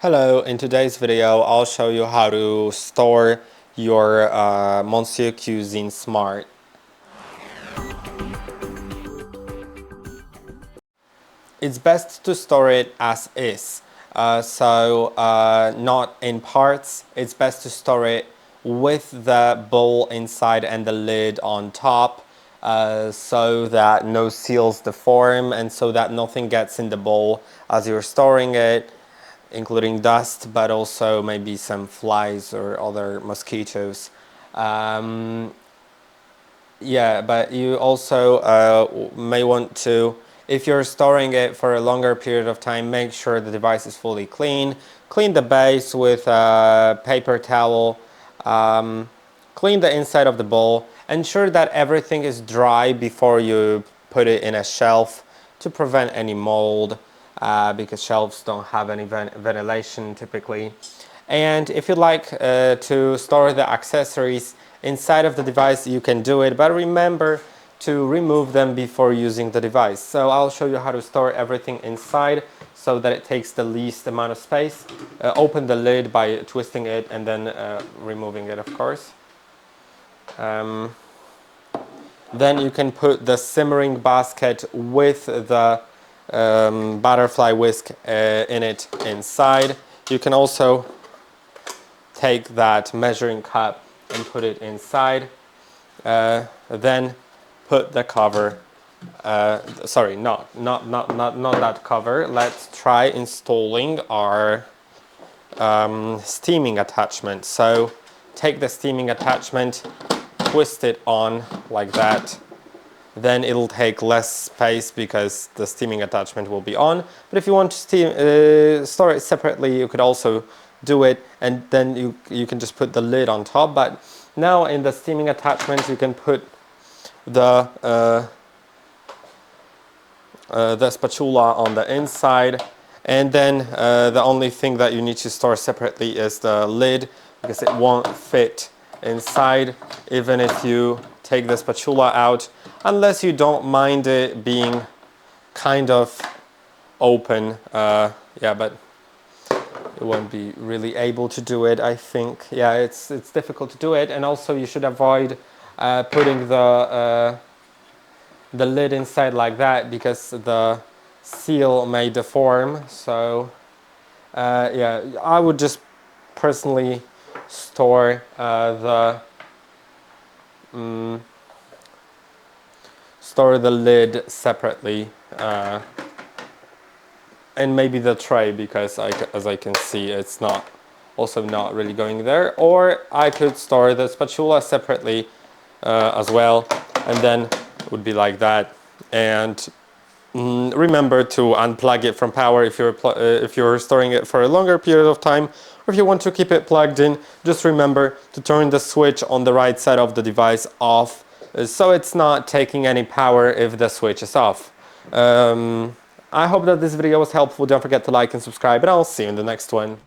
Hello, in today's video I'll show you how to store your Monsieur Cuisine Smart. It's best to store it as is, not in parts. It's best to store it with the bowl inside and the lid on top, so that no seals deform and so that nothing gets in the bowl as you're storing it, including dust, but also maybe some flies or other mosquitoes. Yeah, but you also may want to, if you're storing it for a longer period of time, make sure the device is fully clean. Clean the base with a paper towel. Clean the inside of the bowl. Ensure that everything is dry before you put it in a shelf to prevent any mold, because shelves don't have any ventilation typically. And if you'd like to store the accessories inside of the device, you can do it, but remember to remove them before using the device. So I'll show you how to store everything inside so that it takes the least amount of space. Open the lid by twisting it and then removing it, of course. Then you can put the simmering basket with the butterfly whisk in it inside. You can also take that measuring cup and put it inside. Then put the cover. Sorry, not that cover. Let's try installing our steaming attachment. So take the steaming attachment, twist it on like that. Then it'll take less space because the steaming attachment will be on. But if you want to store it separately, you could also do it, and then you can just put the lid on top. But now in the steaming attachment you can put the spatula on the inside, and then the only thing that you need to store separately is the lid, because it won't fit inside even if you take the spatula out, unless you don't mind it being kind of open. Yeah, but it won't be really able to do it, I think. Yeah, it's difficult to do it, and also you should avoid putting the lid inside like that, because the seal may deform. So yeah, I would just personally store the lid separately, and maybe the tray, because as I can see, it's not really going there. Or I could store the spatula separately as well, and then it would be like that. And remember to unplug it from power if you're storing it for a longer period of time, or if you want to keep it plugged in, just remember to turn the switch on the right side of the device off, so it's not taking any power if the switch is off. I hope that this video was helpful. Don't forget to like and subscribe, and I'll see you in the next one.